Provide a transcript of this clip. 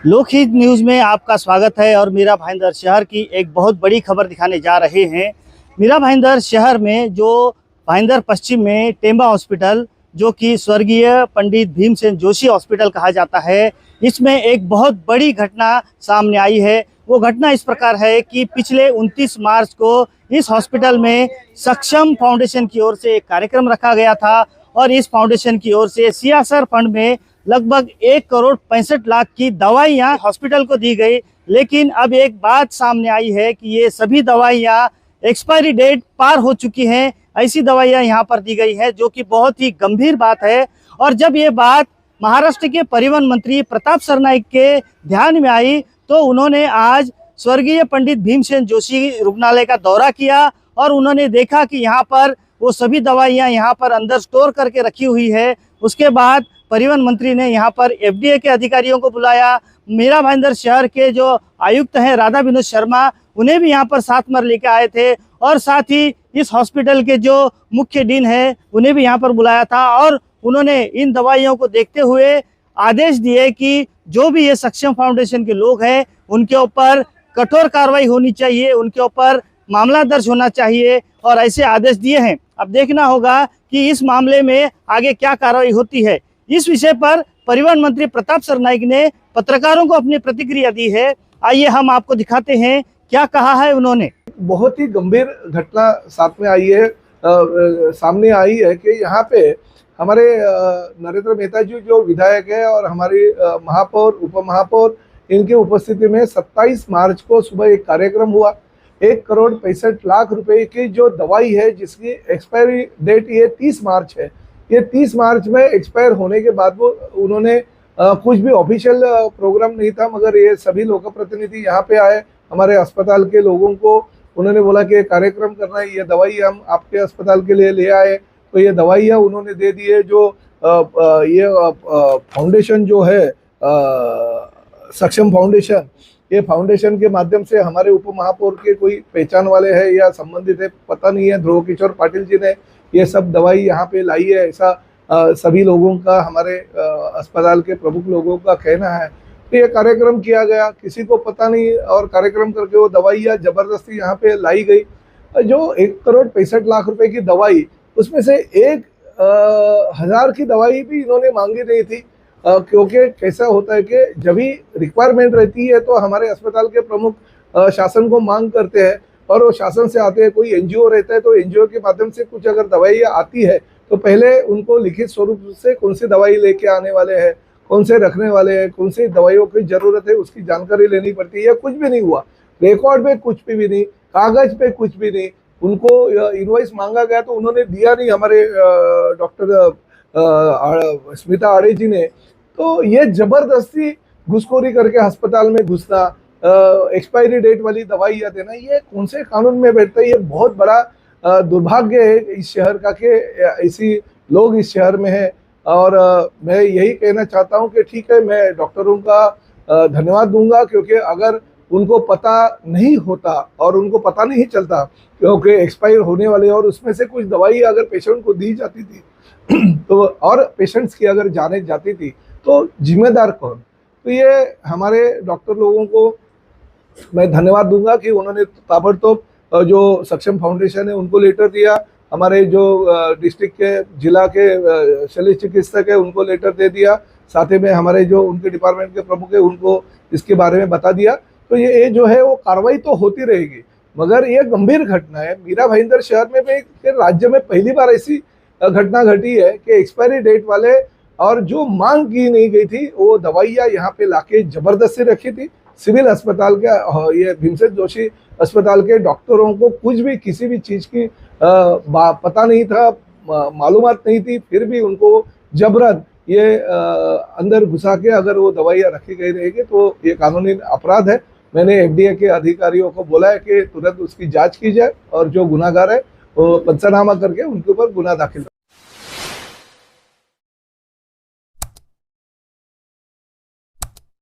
लोकहित न्यूज़ में आपका स्वागत है और मीरा भाईंदर शहर की एक बहुत बड़ी खबर दिखाने जा रहे हैं। मीरा भाईंदर शहर में जो भाईंदर पश्चिम में टेम्बा हॉस्पिटल, जो कि स्वर्गीय पंडित भीमसेन जोशी हॉस्पिटल कहा जाता है, इसमें एक बहुत बड़ी घटना सामने आई है। वो घटना इस प्रकार है कि पिछले 29 मार्च को इस हॉस्पिटल में सक्षम फाउंडेशन की ओर से एक कार्यक्रम रखा गया था और इस फाउंडेशन की ओर से सीएसआर फंड में लगभग 1,65,00,000 की दवाइयाँ हॉस्पिटल को दी गई। लेकिन अब एक बात सामने आई है कि ये सभी दवाइयाँ एक्सपायरी डेट पार हो चुकी हैं। ऐसी दवाइयाँ यहाँ पर दी गई है, जो कि बहुत ही गंभीर बात है। और जब ये बात महाराष्ट्र के परिवहन मंत्री प्रताप सरनाईक के ध्यान में आई, तो उन्होंने आज स्वर्गीय पंडित भीमसेन जोशी रुग्णालय का दौरा किया और उन्होंने देखा कि यहाँ पर वो सभी दवाइयाँ यहाँ पर अंदर स्टोर करके रखी हुई है। उसके बाद परिवहन मंत्री ने यहाँ पर एफडीए के अधिकारियों को बुलाया। मीरा भाईंदर शहर के जो आयुक्त हैं राधा विनोद शर्मा, उन्हें भी यहाँ पर साथ में लेकर आए थे और साथ ही इस हॉस्पिटल के जो मुख्य डीन है उन्हें भी यहाँ पर बुलाया था। और उन्होंने इन दवाइयों को देखते हुए आदेश दिए कि जो भी ये सक्षम फाउंडेशन के लोग हैं उनके ऊपर कठोर कार्रवाई होनी चाहिए, उनके ऊपर मामला दर्ज होना चाहिए और ऐसे आदेश दिए हैं। अब देखना होगा कि इस मामले में आगे क्या कार्रवाई होती है। इस विषय पर परिवहन मंत्री प्रताप सरनाईक ने पत्रकारों को अपनी प्रतिक्रिया दी है। आइए हम आपको दिखाते हैं क्या कहा है उन्होंने। बहुत ही गंभीर घटना साथ में आई है, सामने आई है कि यहाँ पे हमारे नरेंद्र मेहता जी जो विधायक है और हमारी महापौर उप महापौर, इनकी उपस्थिति में 27 मार्च को सुबह एक कार्यक्रम हुआ। 1,65,00,000 रुपए की जो दवाई है जिसकी एक्सपायरी डेट ये 30 मार्च है, ये 30 मार्च में एक्सपायर होने के बाद वो उन्होंने कुछ भी ऑफिशियल प्रोग्राम नहीं था, मगर ये सभी लोक प्रतिनिधि यहाँ पे आए, हमारे अस्पताल के लोगों को उन्होंने बोला कि कार्यक्रम करना है, ये दवाई हम आपके अस्पताल के लिए ले आए। तो ये दवाइयाँ उन्होंने दे दी है। जो ये फाउंडेशन जो है सक्षम फाउंडेशन, ये फाउंडेशन के माध्यम से हमारे उप महापौर के कोई पहचान वाले हैं या संबंधित है पता नहीं है, ध्रुव किशोर पाटिल जी ने ये सब दवाई यहाँ पे लाई है, ऐसा सभी लोगों का, हमारे अस्पताल के प्रमुख लोगों का कहना है। तो ये कार्यक्रम किया गया, किसी को पता नहीं, और कार्यक्रम करके वो दवाइयाँ जबरदस्ती यहाँ पे लाई गई। जो 1,65,00,000 रुपए की दवाई, उसमें से 1,000 की दवाई भी इन्होंने मांगी नहीं थी, क्योंकि कैसा होता है कि जब भी रिक्वायरमेंट रहती है तो हमारे अस्पताल के प्रमुख शासन को मांग करते हैं और वो शासन से आते हैं। कोई एनजीओ रहता है तो एनजीओ के माध्यम से कुछ अगर दवाइयाँ आती है तो पहले उनको लिखित स्वरूप से कौन सी दवाई लेके आने वाले हैं, कौन से रखने वाले हैं, कौन सी दवाइयों की जरूरत है, उसकी जानकारी लेनी पड़ती है। या कुछ भी नहीं हुआ, रिकॉर्ड पे कुछ भी नहीं, कागज पे कुछ भी नहीं, उनको इनवॉइस मांगा गया तो उन्होंने दिया नहीं हमारे डॉक्टर स्मिता आड़े जी ने। तो ये जबरदस्ती घुसखोरी करके अस्पताल में घुसना, एक्सपायरी डेट वाली दवाइयाँ देना, ये कौन से कानून में बैठता है? ये बहुत बड़ा दुर्भाग्य है इस शहर का कि ऐसी लोग इस शहर में हैं। और मैं यही कहना चाहता हूं कि ठीक है, मैं डॉक्टरों का धन्यवाद दूंगा, क्योंकि अगर उनको पता नहीं होता और उनको पता नहीं चलता क्योंकि एक्सपायर होने वाले और उसमें से कुछ दवाई अगर पेशेंट को दी जाती थी तो और पेशेंट्स की अगर जाने जाती थी तो जिम्मेदार कौन? तो ये हमारे डॉक्टर लोगों को मैं धन्यवाद दूंगा कि उन्होंने ताबड़तोब जो सक्षम फाउंडेशन है उनको लेटर दिया, हमारे जो डिस्ट्रिक्ट के जिला के शल्य चिकित्सक है उनको लेटर दे दिया, साथ ही में हमारे जो उनके डिपार्टमेंट के प्रमुख है उनको इसके बारे में बता दिया। तो ये जो है वो कार्रवाई तो होती रहेगी, मगर ये गंभीर घटना है। मीरा भाईंदर शहर में भी राज्य में पहली बार ऐसी घटना घटी है कि एक्सपायरी डेट वाले और जो मांग की नहीं गई थी वो दवाइयाँ यहाँ पे लाके जबरदस्ती रखी थी। सिविल अस्पताल के ये भीमसेन जोशी अस्पताल के डॉक्टरों को कुछ भी किसी भी चीज़ की पता नहीं था, मालूमात नहीं थी, फिर भी उनको जबरन ये अंदर घुसा के अगर वो दवाइयाँ रखी गई रहेगी तो ये कानूनी अपराध है। मैंने एफडीए के अधिकारियों को बोला है कि तुरंत उसकी जांच की जाए और जो गुनाहगार है वो पंचनामा करके उनके ऊपर गुना दाखिल